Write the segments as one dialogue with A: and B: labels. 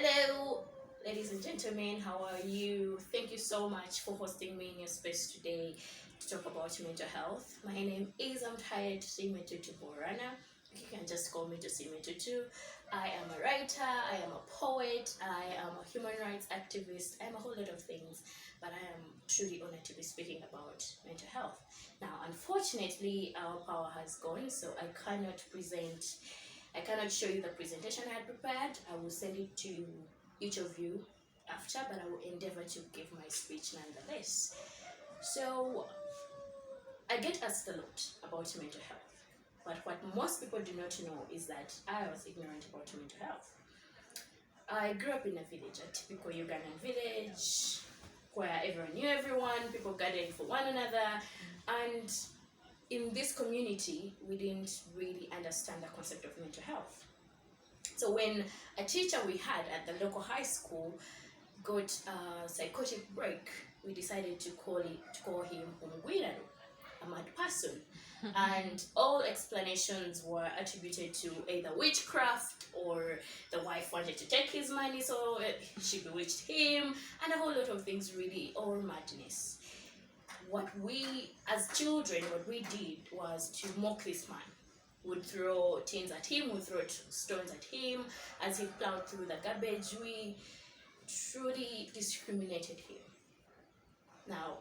A: Hello, ladies and gentlemen, how are you? Thank you so much for hosting me in your space today to talk about mental health. My name is Tusiime Tutu. You can just call me Tusiime Tutu. I am a writer, I am a poet, I am a human rights activist, I am a whole lot of things, but I am truly honored to be speaking about mental health. Now, unfortunately, our power has gone, so I cannot show you the presentation I had prepared. I will send it to each of you after, but I will endeavor to give my speech nonetheless. So, I get asked a lot about mental health, but what most people do not know is that I was ignorant about mental health. I grew up in a village, a typical Ugandan village, where everyone knew everyone, people gathered for one another, and in this community, we didn't really understand the concept of mental health. So when a teacher we had at the local high school got a psychotic break, we decided to call him Umugwirano, a mad person. And all explanations were attributed to either witchcraft or the wife wanted to take his money, so she bewitched him, and a whole lot of things, really, all madness. What we, as children, what we did was to mock this man. We'd throw tins at him, we'd throw stones at him. As he plowed through the garbage, we truly discriminated him. Now,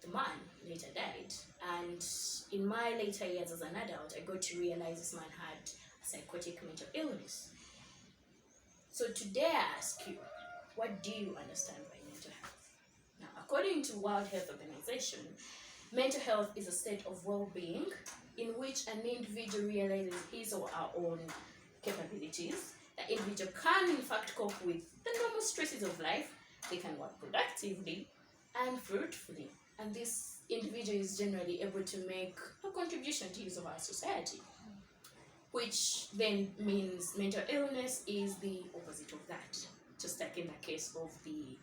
A: the man later died, and in my later years as an adult, I got to realize this man had a psychotic mental illness. So today I ask you, what do you understand by mental health? Now, according to World Health Organization, mental health is a state of well-being in which an individual realizes his or her own capabilities. The individual can, in fact, cope with the normal stresses of life. They can work productively and fruitfully. And this individual is generally able to make a contribution to his or her society, which then means mental illness is the opposite of that. Just like in the case of the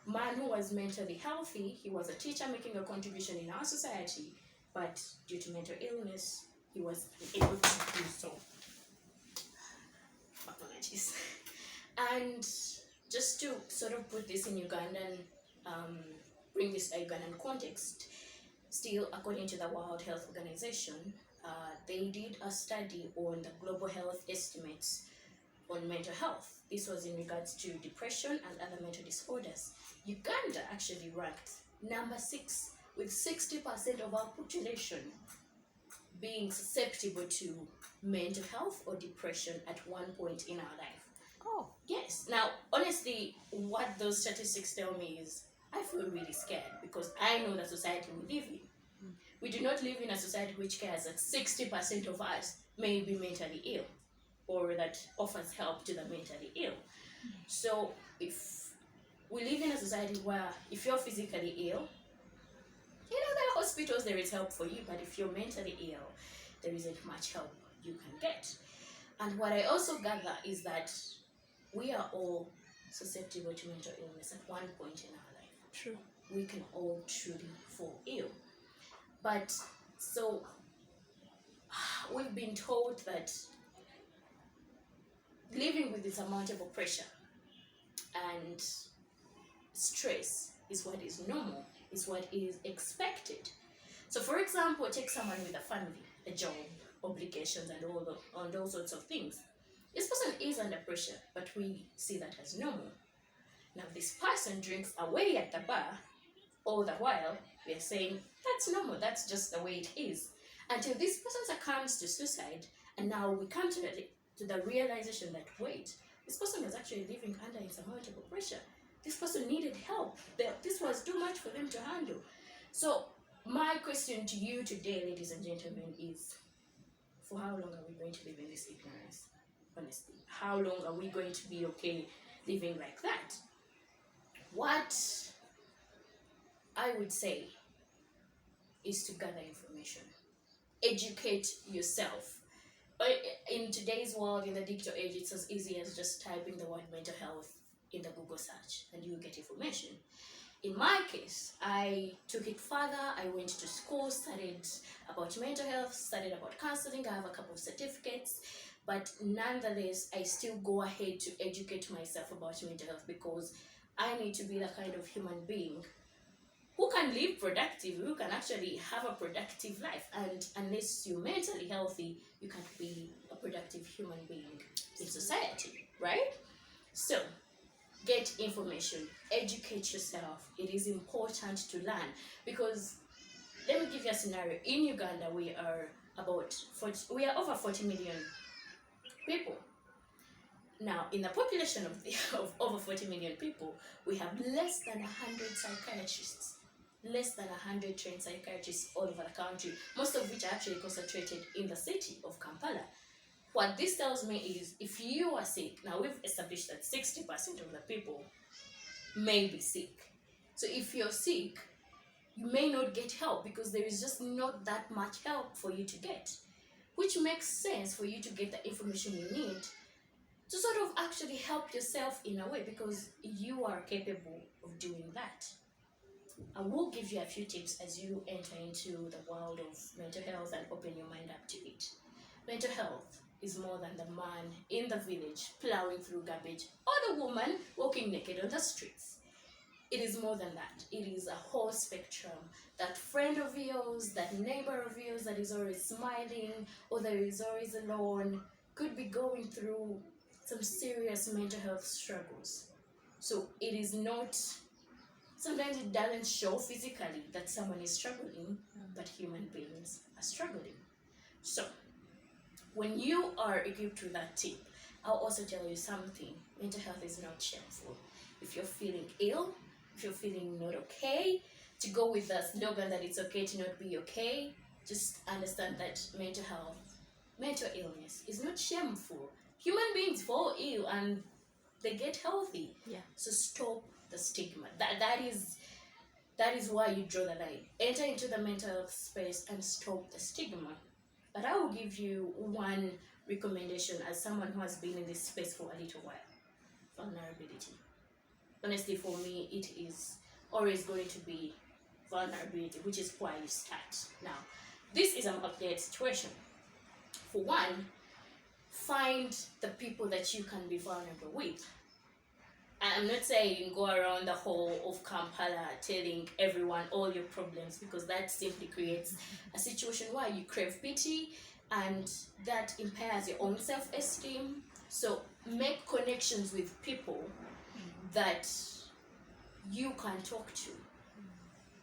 A: man who was mentally healthy, he was a teacher making a contribution in our society, but due to mental illness, he was unable to do so. Apologies. And just to sort of put this in Ugandan, bring this Ugandan context, still according to the World Health Organization, they did a study on the global health estimates on mental health. This was in regards to depression and other mental disorders. Uganda actually ranked number 6, with 60% of our population being susceptible to mental health or depression at one point in our life.
B: Oh,
A: yes. Now, honestly, what those statistics tell me is I feel really scared because I know the society we live in. We do not live in a society which cares that 60% of us may be mentally ill or that offers help to the mentally ill. So if we live in a society where if you're physically ill, there are hospitals, there is help for you, but if you're mentally ill, there isn't much help you can get. And what I also gather is that we are all susceptible to mental illness at one point in our life.
B: true.
A: We can all truly fall ill. But so we've been told that living with this untouchable pressure and stress is what is normal, is what is expected. So for example, take someone with a family, a job, obligations, and all sorts of things. This person is under pressure, but we see that as normal. Now this person drinks away at the bar, all the while we are saying that's normal, that's just the way it is. Until this person succumbs to suicide, and now we come to the realization that wait, this person was actually living under insurmountable pressure. This person needed help. This was too much for them to handle. So my question to you today, ladies and gentlemen, is for how long are we going to live in this ignorance? Honestly, how long are we going to be okay living like that? What I would say is to gather information. Educate yourself. In today's world, in the digital age, it's as easy as just typing the word mental health in the Google search and you will get information. In my case, I took it further. I went to school, studied about mental health, studied about counseling. I have a couple of certificates, but nonetheless, I still go ahead to educate myself about mental health because I need to be the kind of human being who can live productive, who can actually have a productive life. And unless you're mentally healthy, you can't be a productive human being in society, right? So, get information, educate yourself. It is important to learn because let me give you a scenario. In Uganda, we are over 40 million people. Now, in the population of over 40 million people, we have less than 100 psychiatrists, less than 100 trained psychiatrists all over the country, most of which are actually concentrated in the city of Kampala. What this tells me is if you are sick, now we've established that 60% of the people may be sick. So if you're sick, you may not get help because there is just not that much help for you to get, which makes sense for you to get the information you need to sort of actually help yourself in a way because you are capable of doing that. I will give you a few tips as you enter into the world of mental health and open your mind up to it. Mental health is more than the man in the village plowing through garbage or the woman walking naked on the streets. It is more than that. It is a whole spectrum. That friend of yours, that neighbor of yours that is always smiling or that is always alone could be going through some serious mental health struggles. So it is not, sometimes it doesn't show physically that someone is struggling, but human beings are struggling. So when you are equipped with that tip, I'll also tell you something. Mental health is not shameful. If you're feeling ill, if you're feeling not okay, to go with the slogan that it's okay to not be okay, just understand that mental illness is not shameful. Human beings fall ill and they get healthy.
B: Yeah.
A: So stop the stigma. That is why you draw the line. Enter into the mental health space and stop the stigma. But I will give you one recommendation as someone who has been in this space for a little while. Vulnerability. Honestly, for me, it is always going to be vulnerability, which is why you start. Now, this is a multi-layered situation. For one, find the people that you can be vulnerable with. I'm not saying go around the whole of Kampala telling everyone all your problems because that simply creates a situation where you crave pity and that impairs your own self-esteem. So make connections with people that you can talk to.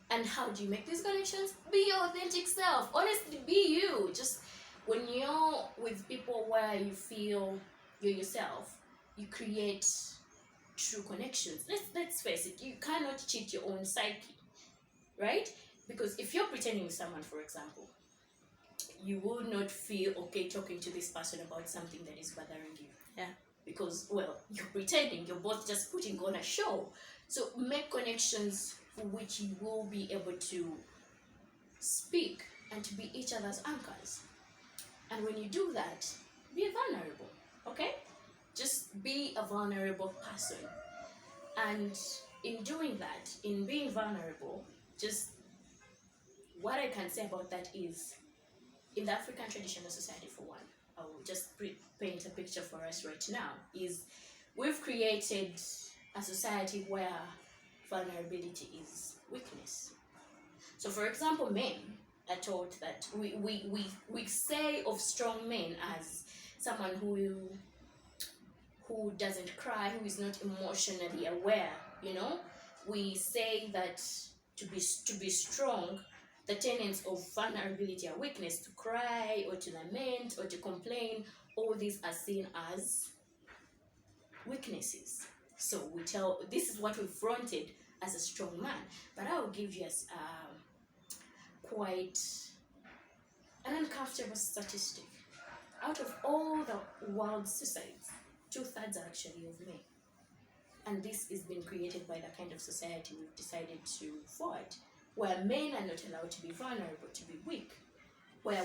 A: And how do you make these connections? Be your authentic self. Honestly, be you. Just when you're with people where you feel you're yourself, you create true connections. Let's face it, you cannot cheat your own psyche, right? Because if you're pretending with someone, for example, you will not feel okay talking to this person about something that is bothering you.
B: Yeah.
A: Because, well, you're pretending, you're both just putting on a show. So make connections for which you will be able to speak and to be each other's anchors. And when you do that, be vulnerable, okay? Just be a vulnerable person. And in doing that, in being vulnerable, just what I can say about that is, in the African traditional society, for one, I will just paint a picture for us right now, is we've created a society where vulnerability is weakness. So, for example, men are taught that we say of strong men as someone who doesn't cry, who is not emotionally aware, you know. We say that to be strong, the tenets of vulnerability are weakness, to cry or to lament or to complain. All these are seen as weaknesses. So this is what we fronted as a strong man. But I will give you quite an uncomfortable statistic. Out of all the world's suicides, 2/3 are actually of men. And this is being created by the kind of society we've decided to forward, where men are not allowed to be vulnerable, to be weak, where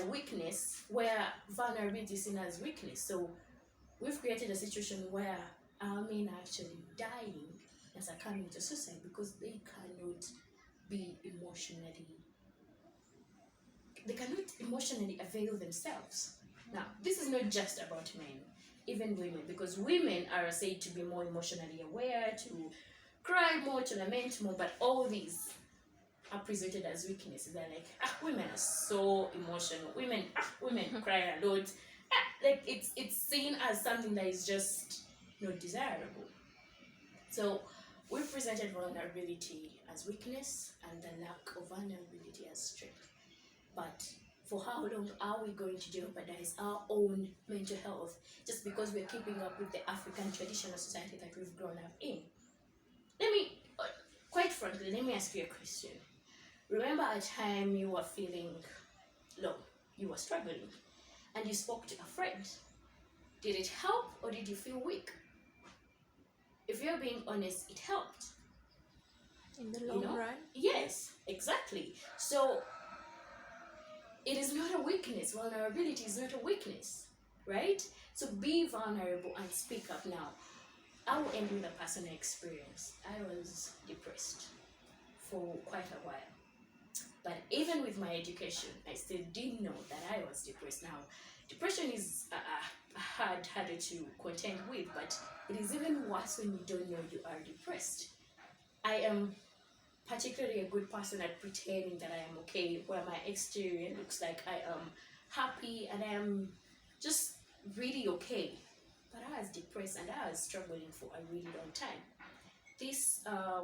A: vulnerability is seen as weakness. So we've created a situation where our men are actually dying and succumbing to suicide because they cannot emotionally avail themselves. Now, this is not just about men, even women, because women are said to be more emotionally aware, to cry more, to lament more, but all these are presented as weaknesses. They're like, women are so emotional. Women cry a lot. Like it's seen as something that is just not desirable. So we presented vulnerability as weakness and the lack of vulnerability as strength. But for how long are we going to jeopardize our own mental health just because we're keeping up with the African traditional society that we've grown up in? Quite frankly, let me ask you a question. Remember a time you were feeling low, you were struggling, and you spoke to a friend. Did it help or did you feel weak? If you're being honest, it helped.
B: In the long run?
A: Yes, exactly. So it is not a weakness. Vulnerability is not a weakness, right? So be vulnerable and speak up. Now, I will end with a personal experience. I was depressed for quite a while. But even with my education, I still didn't know that I was depressed. Now, depression is harder to contend with, but it is even worse when you don't know you are depressed. I am particularly a good person at pretending that I am okay, where my exterior looks like I am happy and I am just really okay. But I was depressed and I was struggling for a really long time. This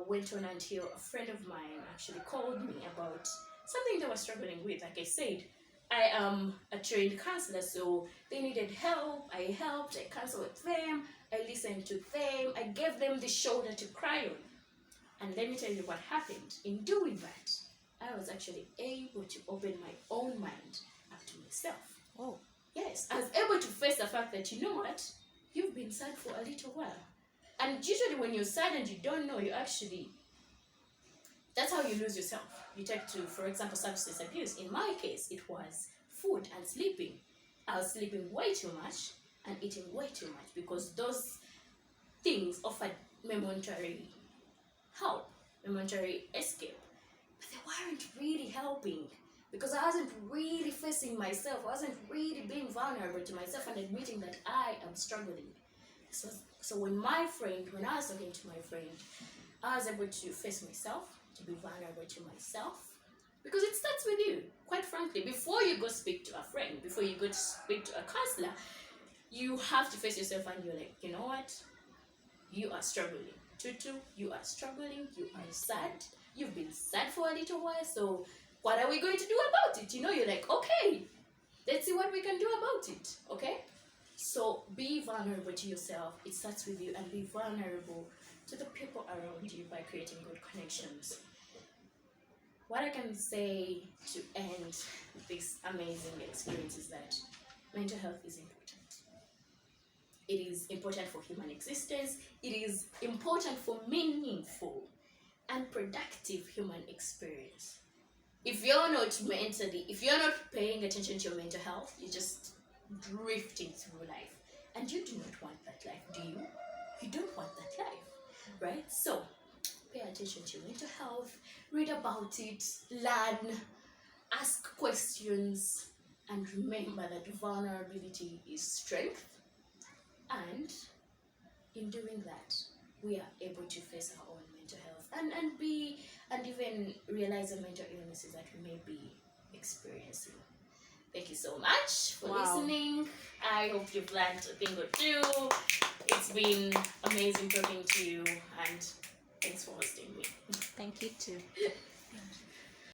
A: went on until a friend of mine actually called me about something they were struggling with. Like I said, I am a trained counselor, so they needed help. I helped, I counseled with them, I listened to them, I gave them the shoulder to cry on. And let me tell you what happened. In doing that, I was actually able to open my own mind up to myself.
B: Oh.
A: Yes, I was able to face the fact that, you know what, you've been sad for a little while. And usually when you're sad and you don't know, you actually, that's how you lose yourself. You take to, for example, substance abuse. In my case, it was food and sleeping. I was sleeping way too much and eating way too much because those things offered momentary help, momentary escape. But they weren't really helping because I wasn't really facing myself. I wasn't really being vulnerable to myself and admitting that I am struggling. So when I was talking to my friend, I was able to face myself, to be vulnerable to myself, because it starts with you. Quite frankly, before you go speak to a friend, before you go to speak to a counselor, you have to face yourself and you're like, you know what? You are struggling. Tutu, you are struggling, you are sad, you've been sad for a little while, so what are we going to do about it? You're like, okay, let's see what we can do about it, okay? So be vulnerable to yourself. It starts with you, and be vulnerable to the people around you by creating good connections. What I can say to end this amazing experience is that mental health is important. It is important for human existence. It is important for meaningful and productive human experience. If you're not paying attention to your mental health, you're just drifting through life. And you do not want that life, do you? You don't want that life, right? So, pay attention to your mental health, read about it, learn, ask questions, and remember that vulnerability is strength. And in doing that, we are able to face our own mental health and even realize the mental illnesses that we may be experiencing. Thank you so much for listening. I hope you've learned a thing or two. It's been amazing talking to you, and thanks for hosting me.
B: Thank you too.